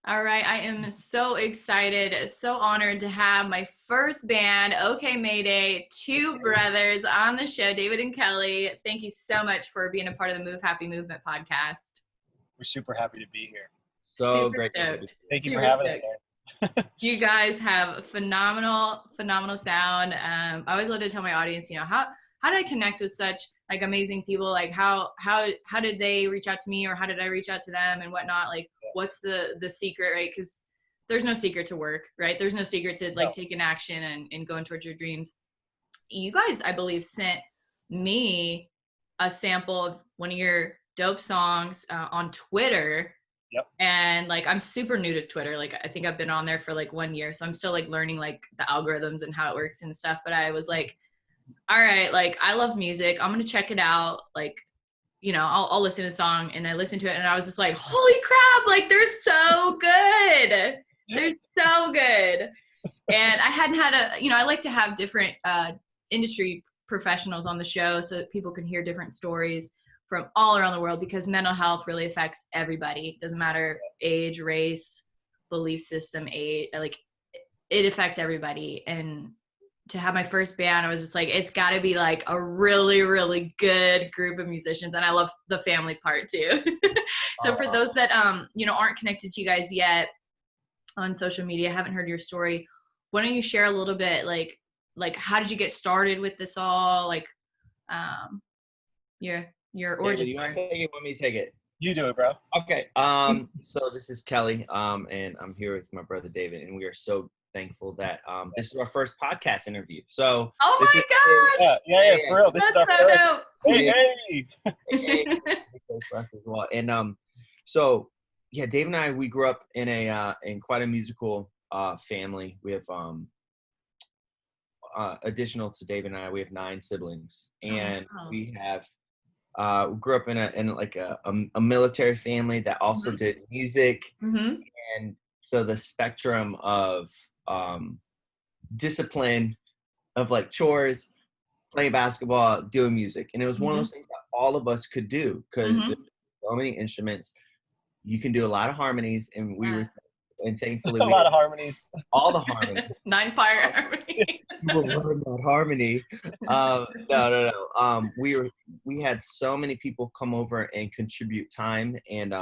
All right, I am so excited, so honored to have my first band, OK Mayday, two brothers on the show, David and Kelly. Thank you so much for being a part of the Move Happy Movement podcast. We're super happy to be here. So Super great. stoked. Thank you for Super having us, stoked. man. You guys have phenomenal sound. I always love to tell my audience, how did I connect with such like amazing people? Like how did they reach out to me, or how did I reach out to them and whatnot? Like what's the secret, right? Because there's no secret to work, right? There's no secret to like taking action and going towards your dreams. You guys, I believe, sent me a sample of one of your dope songs on Twitter. Yep. And like, I'm super new to Twitter. Like, I think I've been on there for like 1 year. So I'm still like learning like the algorithms and how it works and stuff. But I was like, all right, like I love music. I'm going to check it out. Like, I'll listen to the song, and I listened to it and I was just like, holy crap. Like they're so good. They're so good. And I hadn't had I like to have different industry professionals on the show so that people can hear different stories from all around the world, because mental health really affects everybody. It doesn't matter age, race, belief system, age, like it affects everybody. And to have my first band, I was just like, it's got to be like a really, really good group of musicians. And I love the family part too. So for those that, aren't connected to you guys yet on social media, haven't heard your story, why don't you share a little bit, like how did you get started with this all? Like, your origin. David, you want to take it? Want me to take it? You do it, bro. Okay. So this is Kelly, and I'm here with my brother David, and we are so thankful that this is our first podcast interview. So oh my gosh! Yeah, for real. This That's is our so first. dope. Hey. For us as well. And so yeah, Dave and I, we grew up in quite a musical family. We have additional to Dave and I, we have 9 siblings, and we have grew up in a military family that also did music. And so the spectrum of discipline of like chores, playing basketball, doing music, and it was one of those things that all of us could do, because there's so many instruments. You can do a lot of harmonies, and we were, and thankfully a lot of harmonies. All the harmonies. 9-part harmony. People learn about harmony. No. We had so many people come over and contribute time and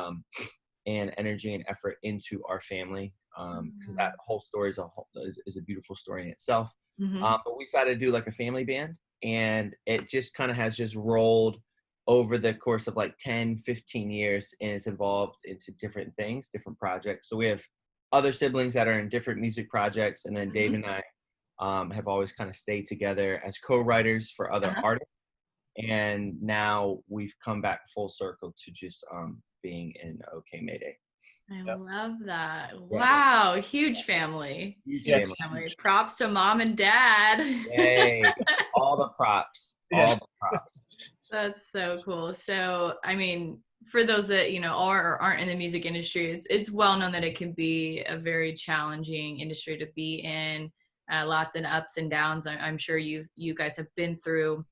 energy and effort into our family, because that whole story is a beautiful story in itself. But we decided to do like a family band, and it just kind of has just rolled over the course of like 10, 15 years, and it's evolved into different things, different projects. So we have other siblings that are in different music projects, and then Dave and I have always kind of stayed together as co-writers for other artists. And now we've come back full circle to just being in OK Mayday. I love that. Wow, huge family. Huge family. Props to mom and dad. Yay. All the props. All the props. That's so cool. So, I mean, for those that, are or aren't in the music industry, it's well known that it can be a very challenging industry to be in. Lots of ups and downs. I'm sure you guys have been through.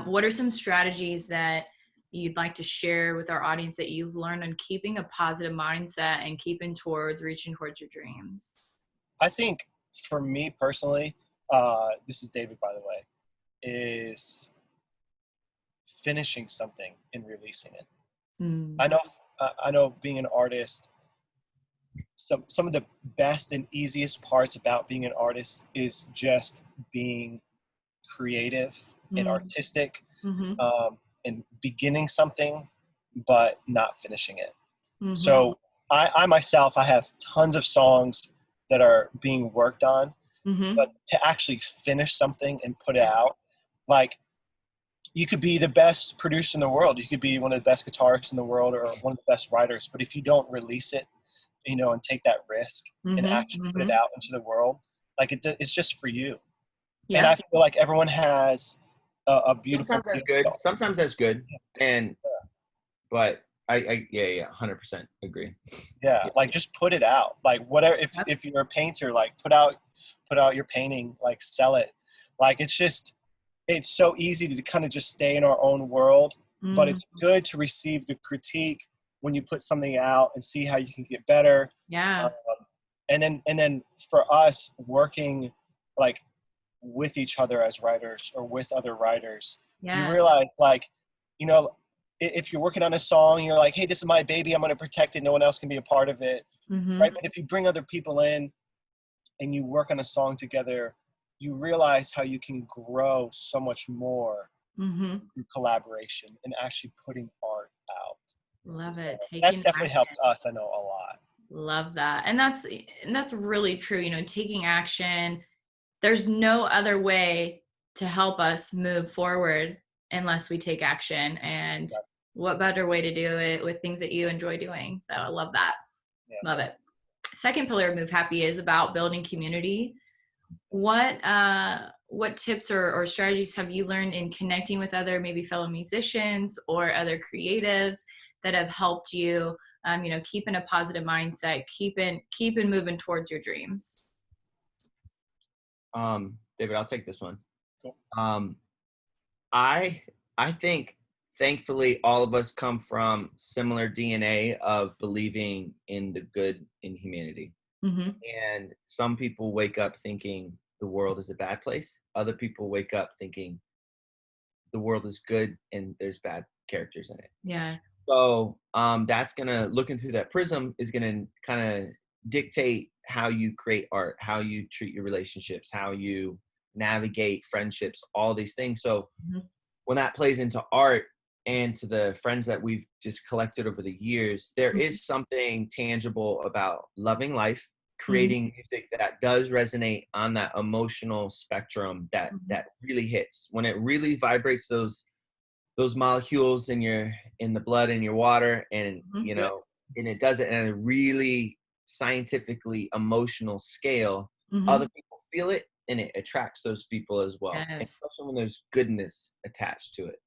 What are some strategies that you'd like to share with our audience that you've learned on keeping a positive mindset and reaching towards your dreams? I think for me personally, this is David, by the way, is finishing something and releasing it. I know being an artist, some of the best and easiest parts about being an artist is just being creative and artistic, and beginning something but not finishing it. So I myself, I have tons of songs that are being worked on, but to actually finish something and put it out, like, you could be the best producer in the world, you could be one of the best guitarists in the world, or one of the best writers, but if you don't release it, and take that risk and actually put it out into the world, like it's just for you. And I feel like everyone has a beautiful. Sometimes that's good. But I 100% agree. Yeah, like just put it out. Like whatever. If you're a painter, like put out your painting, like sell it. Like it's so easy to kind of just stay in our own world, but it's good to receive the critique when you put something out and see how you can get better. Yeah. And then for us working like with each other as writers or with other writers, you Yeah. realize like, you know, if you're working on a song, you're like, hey, this is my baby, I'm going to protect it, no one else can be a part of it. Right? But if you bring other people in and you work on a song together, you realize how you can grow so much more through collaboration and actually putting art out. Love it. That's definitely helped us, I know, a lot. Love that. And that's really true. You know, taking action, there's no other way to help us move forward unless we take action. And what better way to do it with things that you enjoy doing? So I love that. Yeah. Love it. Second pillar of Move Happy is about building community. What tips or strategies have you learned in connecting with other maybe fellow musicians or other creatives that have helped you, you know, keep in a positive mindset, keep in moving towards your dreams? David, I'll take this one. Cool. I think thankfully all of us come from similar DNA of believing in the good in humanity. And some people wake up thinking the world is a bad place. Other people wake up thinking the world is good and there's bad characters in it. Yeah. So that's looking through that prism is gonna kind of dictate how you create art, how you treat your relationships, how you navigate friendships, all these things. So when that plays into art and to the friends that we've just collected over the years, there is something tangible about loving life, creating music that does resonate on that emotional spectrum that really hits. When it really vibrates those molecules in the blood in your water, and you know, and it does it in a really scientifically emotional scale, other people feel it and it attracts those people as well. Yes. Especially when there's goodness attached to it.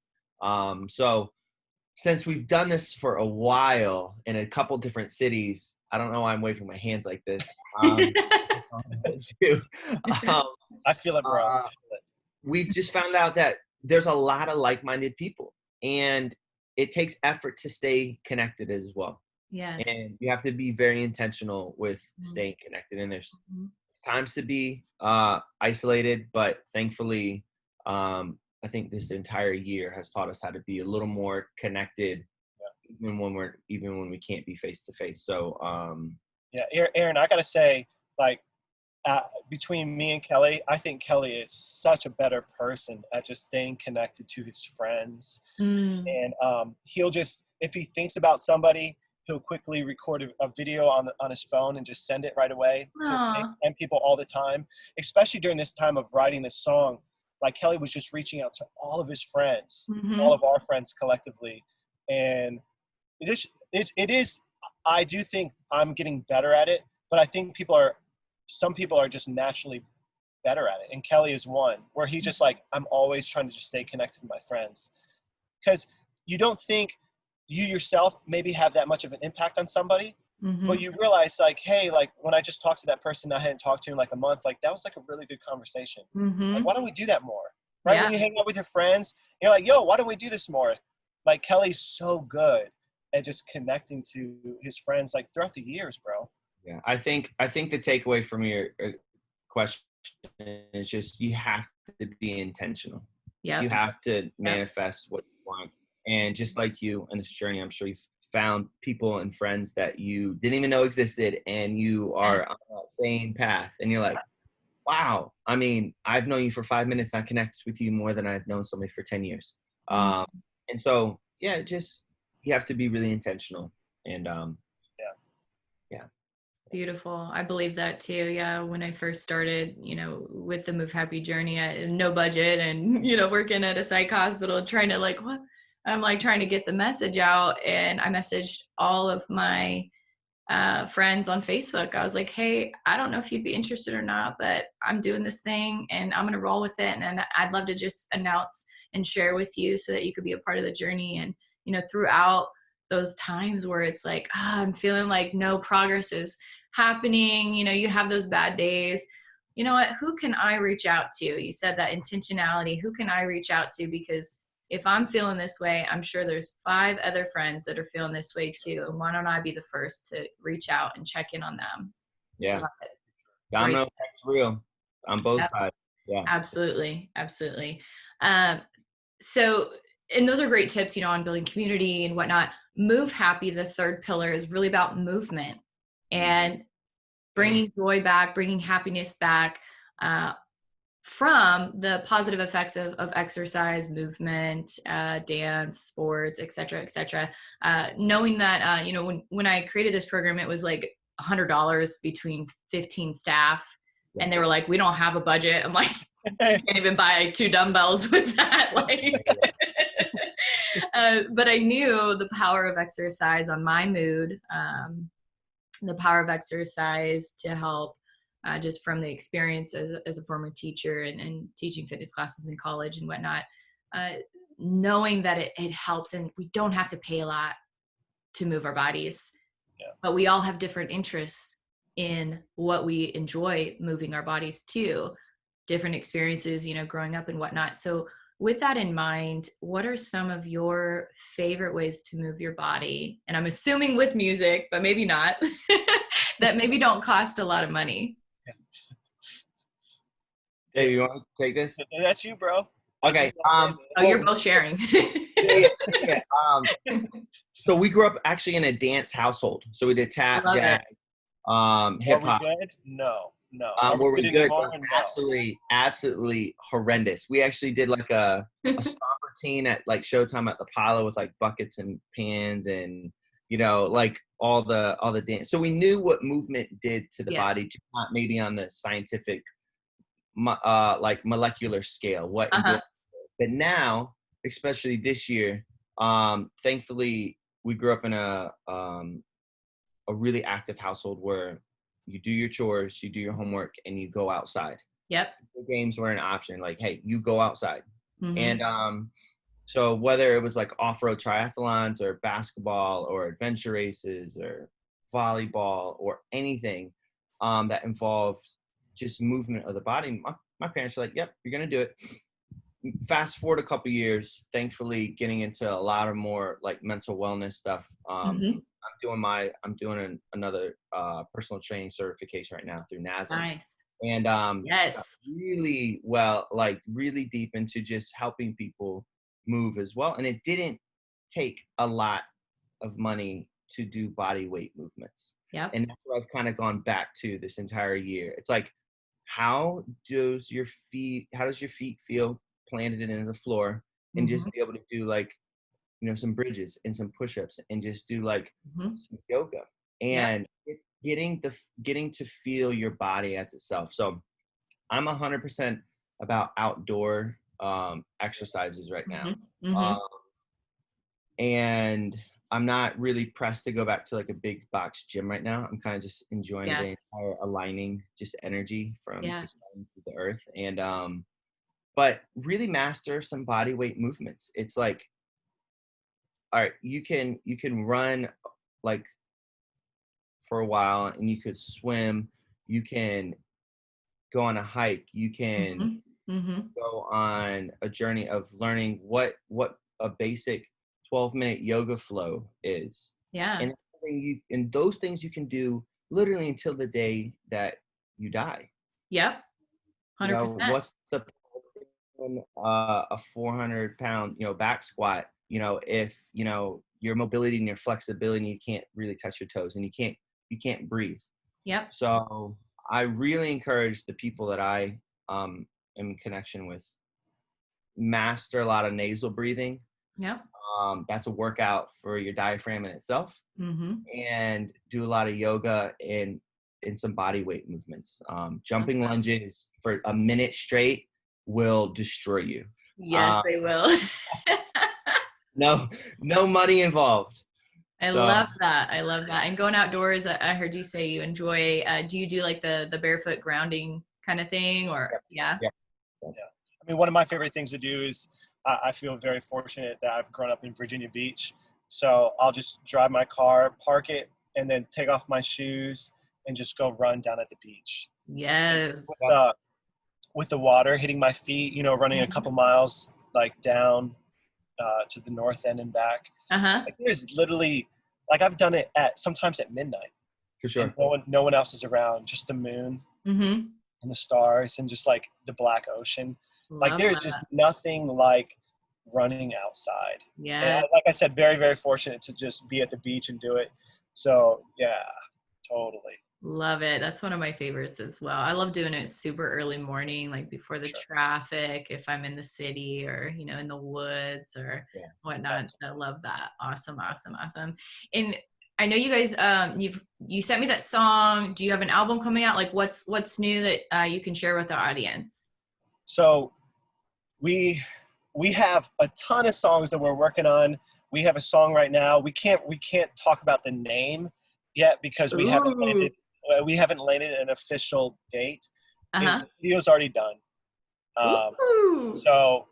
So since we've done this for a while in a couple different cities, I don't know why I'm waving my hands like this. I feel it, bro. We've just found out that there's a lot of like-minded people, and it takes effort to stay connected as well. Yes. And you have to be very intentional with staying connected. And there's times to be isolated, but thankfully, I think this entire year has taught us how to be a little more connected, even when we can't be face to face. So, yeah, Erin, I gotta say, like, between me and Kelly, I think Kelly is such a better person at just staying connected to his friends. And he'll just, if he thinks about somebody, he'll quickly record a video on his phone and just send it right away. And people all the time, especially during this time of writing this song. Like Kelly was just reaching out to all of his friends, all of our friends collectively. And it is, I do think I'm getting better at it, but I think some people are just naturally better at it. And Kelly is one where he just like, I'm always trying to just stay connected to my friends. Because you don't think you yourself maybe have that much of an impact on somebody, but you realize like, hey, like when I just talked to that person I hadn't talked to in like a month, like that was like a really good conversation. Like, why don't we do that more? Right? Yeah. When you hang out with your friends, you're like, yo, why don't we do this more? Like Kelly's so good at just connecting to his friends like throughout the years, bro. Yeah, I think the takeaway from your question is just you have to be intentional. Yeah, you have to manifest what you want. And just like you in this journey, I'm sure you've found people and friends that you didn't even know existed, and you are on that same path. And you're like, wow, I mean, I've known you for 5 minutes. I connect with you more than I've known somebody for 10 years. And so, yeah, just you have to be really intentional. And yeah. Beautiful. I believe that too. Yeah. When I first started, you know, with the Move Happy journey, I had no budget and, you know, working at a psych hospital, trying to like, I'm like trying to get the message out. And I messaged all of my friends on Facebook. I was like, hey, I don't know if you'd be interested or not, but I'm doing this thing and I'm going to roll with it. And I'd love to just announce and share with you so that you could be a part of the journey. And, you know, throughout those times where it's like, I'm feeling like no progress is happening, you know, you have those bad days, you know what, who can I reach out to? You said that intentionality, who can I reach out to? Because if I'm feeling this way, I'm sure there's 5 other friends that are feeling this way too. And why don't I be the first to reach out and check in on them? Yeah. Domino effect's real on both sides. Yeah. Absolutely. Absolutely. So, and those are great tips, you know, on building community and whatnot. Move Happy, the third pillar, is really about movement and bringing joy back, bringing happiness back, from the positive effects of exercise, movement, dance, sports, et cetera, et cetera. Knowing that, you know, when I created this program, it was like $100 between 15 staff. And they were like, we don't have a budget. I'm like, you can't even buy 2 dumbbells with that. Like, but I knew the power of exercise on my mood, the power of exercise to help, just from the experience as a former teacher and teaching fitness classes in college and whatnot, knowing that it helps, and we don't have to pay a lot to move our bodies, but we all have different interests in what we enjoy moving our bodies to, different experiences, you know, growing up and whatnot. So with that in mind, what are some of your favorite ways to move your body? And I'm assuming with music, but maybe not, that maybe don't cost a lot of money. Dave, you want to take this? That's you, bro. Okay. You're both sharing. Yeah. So we grew up actually in a dance household. So we did tap, jazz, hip hop. Were we good? No. Were we good? No. Absolutely horrendous. We actually did like a stomp routine at like Showtime at the Apollo with like buckets and pans and, you know, like all the dance. So we knew what movement did to the body, just not maybe on the scientific like molecular scale. But now, especially this year, thankfully we grew up in a really active household where you do your chores, you do your homework, and you go outside. Yep. The games were an option. Like, hey, you go outside. And so whether it was like off-road triathlons or basketball or adventure races or volleyball or anything that involved just movement of the body, my parents were like, yep, you're going to do it. Fast forward a couple years, thankfully getting into a lot of more like mental wellness stuff. I'm doing another personal training certification right now through NASM. Nice. And really well, like really deep into just helping people move as well. And it didn't take a lot of money to do body weight movements. Yeah. And that's what I've kind of gone back to this entire year. It's like, how does your feet feel planted in the floor, and just be able to do like, you know, some bridges and some push-ups and just do like some yoga and getting to feel your body as itself. So I'm 100% about outdoor exercises right now. And I'm not really pressed to go back to like a big box gym right now. I'm kind of just enjoying the entire aligning just energy from the sun to the earth. And but really master some body weight movements. It's like, all right, you can run like for a while, and you could swim, you can go on a hike, you can go on a journey of learning what a basic 12-minute yoga flow is. And those things you can do literally until the day that you die. 100%. You know, what's the a 400-pound, you know, back squat, you know, if, you know, your mobility and your flexibility, you can't really touch your toes and you can't breathe. So I really encourage the people that I am in connection with, master a lot of nasal breathing. That's a workout for your diaphragm in itself. And do a lot of yoga and some body weight movements. Jumping lunges for a minute straight will destroy you. Yes, they will. No money involved. I love that. And going outdoors, I heard you say you enjoy, do you do like the barefoot grounding kind of thing, or? Yeah. I mean, one of my favorite things to do is I feel very fortunate that I've grown up in Virginia Beach. So I'll just drive my car, park it, and then take off my shoes and just go run down at the beach. Yes. With the water hitting my feet, you know, running a couple miles like down to the north end and back. Uh-huh. Like, there's literally, like, I've done it sometimes at midnight. For sure. And no one else is around, just the moon and the stars and just like the black ocean. Like, there's just nothing like running outside. Yeah. Like I said, very, very fortunate to just be at the beach and do it. So yeah, totally. Love it. That's one of my favorites as well. I love doing it super early morning, like before the traffic, if I'm in the city or, you know, in the woods or whatnot. I love that. Awesome. And I know you guys, you sent me that song. Do you have an album coming out? Like what's new that you can share with our audience? So we have a ton of songs that we're working on. We have a song right now. We can't talk about the name yet because we haven't landed an official date. The video's already done. So,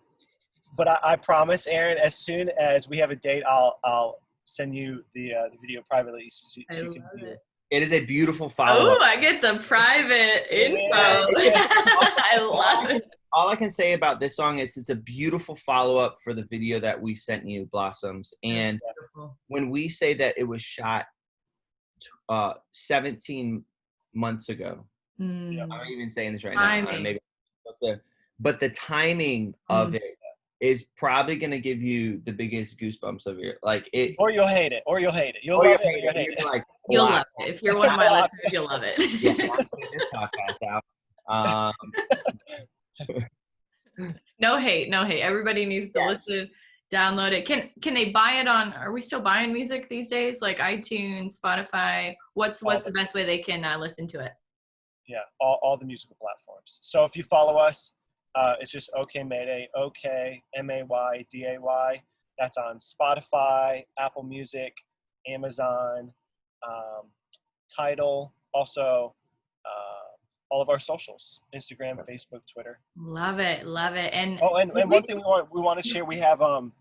but I promise, Erin, as soon as we have a date, I'll send you the video privately so you can view it. It is a beautiful follow-up. Oh, I get the private info. I love it. All I can say about this song is it's a beautiful follow-up for the video that we sent you, Blossoms. And when we say that it was shot 17 months ago, I'm not even saying this right now. But the timing of it is probably going to give you the biggest goosebumps of your it. Or you'll hate it. You'll love it. Or you'll hate it. Like, you'll love it. If you're one of my listeners, you'll love it. Yeah, I'm putting this podcast out. No hate. Everybody needs to listen, download it. Can they buy it on? Are we still buying music these days? Like iTunes, Spotify. What's the best way they can listen to it? Yeah, all the musical platforms. So if you follow us, it's just OK Mayday, OK Mayday. That's on Spotify, Apple Music, Amazon, Tidal, also all of our socials: Instagram, Facebook, Twitter. Love it. And and one thing we want to share, we have on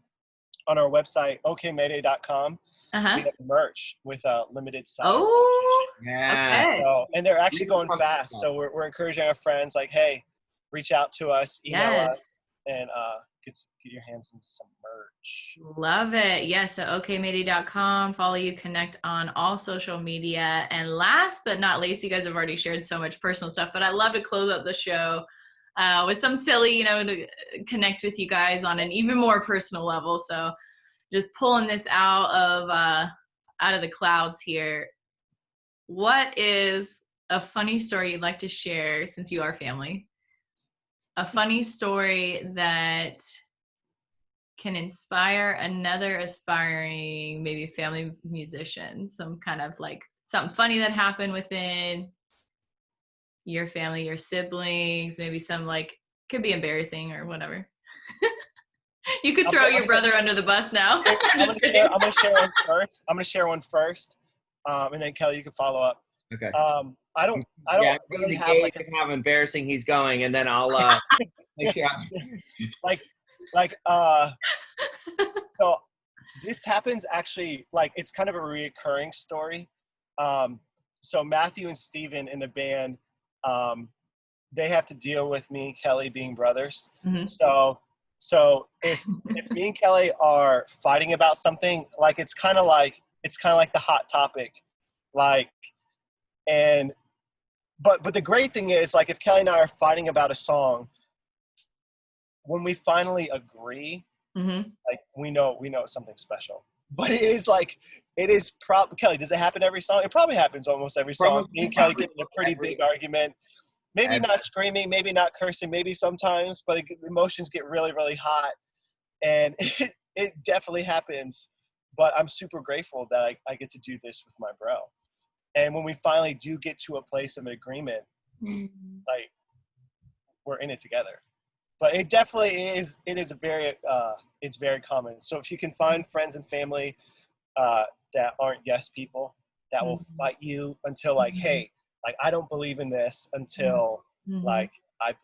our website okmayday.com. We have merch with a limited size. Oh, yeah. Okay. So, and they're actually going fast. So we're encouraging our friends, like, hey, reach out to us, email us, and get your hands into some merch. Love it. Yes. So okmayday.com. Follow you, connect on all social media. And last but not least, you guys have already shared so much personal stuff, but I love to close up the show with some silly, to connect with you guys on an even more personal level. So just pulling this out of the clouds here. What is a funny story you'd like to share, since you are family? A funny story that can inspire another aspiring, maybe family musician, some kind of like something funny that happened within your family, your siblings, maybe some could be embarrassing or whatever. You could throw your brother under the bus now. I'm gonna share one first. And then Kelly, you can follow up. Okay. I don't really have how embarrassing he's going, and then I'll make sure. So this happens actually, it's kind of a reoccurring story. So Matthew and Steven in the band, they have to deal with me and Kelly being brothers. Mm-hmm. So if me and Kelly are fighting about something, it's kind of like the hot topic, but the great thing is, if Kelly and I are fighting about a song, when we finally agree, we know it's something special. But it is Kelly, does it happen every song? It probably happens almost every song. Me and Kelly get in a pretty big argument. Maybe not screaming, maybe not cursing, maybe sometimes, but emotions get really, really hot. And it definitely happens. But I'm super grateful that I get to do this with my bro. And when we finally do get to a place of an agreement, we're in it together. But it definitely is. It is it's very common. So if you can find friends and family that aren't yes people, that will fight you until hey, I don't believe in this until I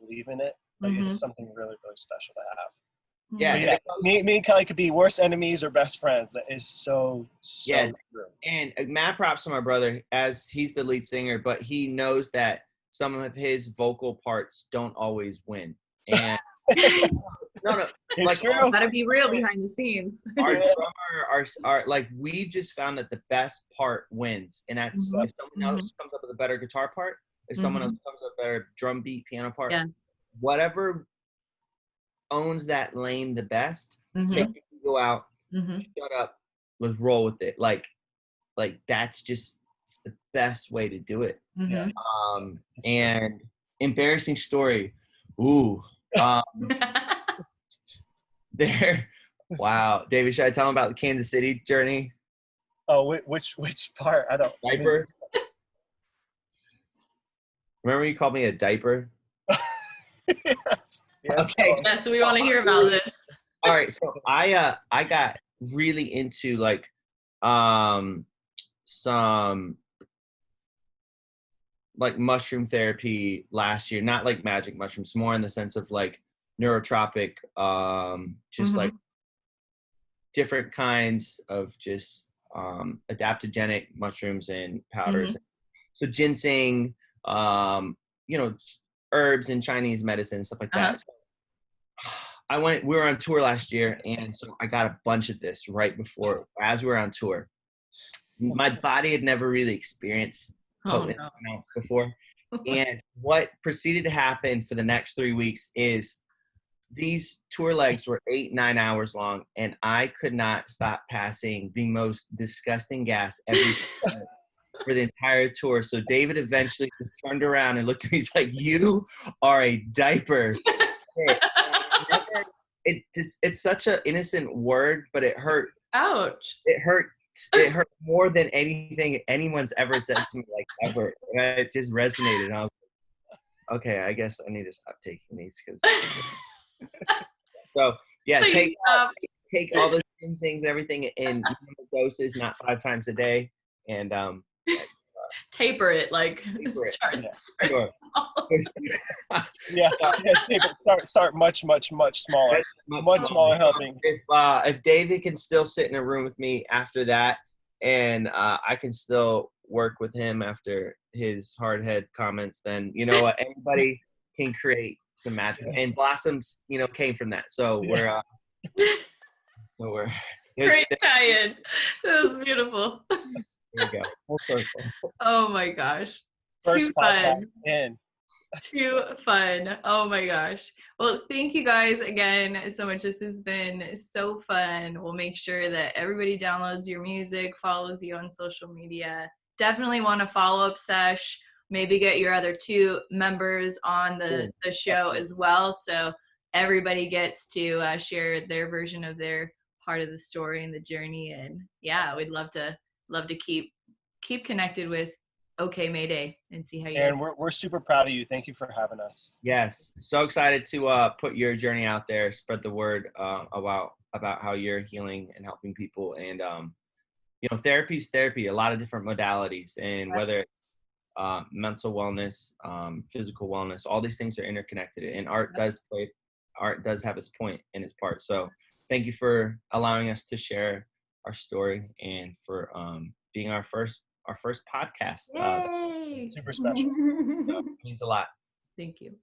believe in it. It's something really, really special to have. Yeah, me and Kelly could be worse enemies or best friends. That is so true. And mad props to my brother, as he's the lead singer, but he knows that some of his vocal parts don't always win. And No, It's like, true. Gotta be real behind the scenes. our drummer, our like, we've just found that the best part wins, and that's if someone else comes up with a better guitar part, if someone else comes up with a better drum beat, piano part, whatever owns that lane the best, take it, go out, shut up, let's roll with it. Like that's just the best way to do it. Yeah. And embarrassing story. Ooh. There. Wow. David, should I tell him about the Kansas City journey? Oh, which part? I don't. Diaper. Remember you called me a diaper? Yes. Okay. Yeah, so we want to hear about this. All right. So I got really into like some like mushroom therapy last year, not like magic mushrooms, more in the sense of like neurotropic, just like different kinds of just adaptogenic mushrooms and powders. So ginseng, you know, herbs and Chinese medicine, stuff like that. So we were on tour last year, and so I got a bunch of this right before, as we were on tour. My body had never really experienced potent amounts before. And what proceeded to happen for the next 3 weeks is these tour legs were 8-9 hours long, and I could not stop passing the most disgusting gas every for the entire tour. So David eventually just turned around and looked at me. He's like, "You are a diaper." It's such an innocent word, but it hurt. Ouch. It hurt. It hurt more than anything anyone's ever said to me, like, ever. And it just resonated. And I was like, okay, I guess I need to stop taking these because. So yeah, take all those things, everything in doses, not 5 times a day, and taper it, like taper it. start, Yeah. Sure. Yeah, start much smaller, much smaller helping. If David can still sit in a room with me after that, and I can still work with him after his hard head comments, then you know what, anybody can create some magic, and Blossoms, you know, came from that. So we're great tie-in. That was beautiful. There you go. Full circle. Oh my gosh. First Too fun. in. Too fun. Oh my gosh. Well, thank you guys again so much. This has been so fun. We'll make sure that everybody downloads your music, follows you on social media. Definitely want to follow up sesh. Maybe get your other 2 members on the show as well. So everybody gets to share their version of their part of the story and the journey. And yeah, we'd love to keep connected with OK Mayday and see how you guys. And we're super proud of you. Thank you for having us. Yes, so excited to put your journey out there, spread the word about how you're healing and helping people. And you know, therapy's therapy, a lot of different modalities, and whether it's mental wellness, physical wellness, all these things are interconnected, and art does have its point and its part. So thank you for allowing us to share our story, and for being our first podcast. Yay! Super special. So it means a lot. Thank you.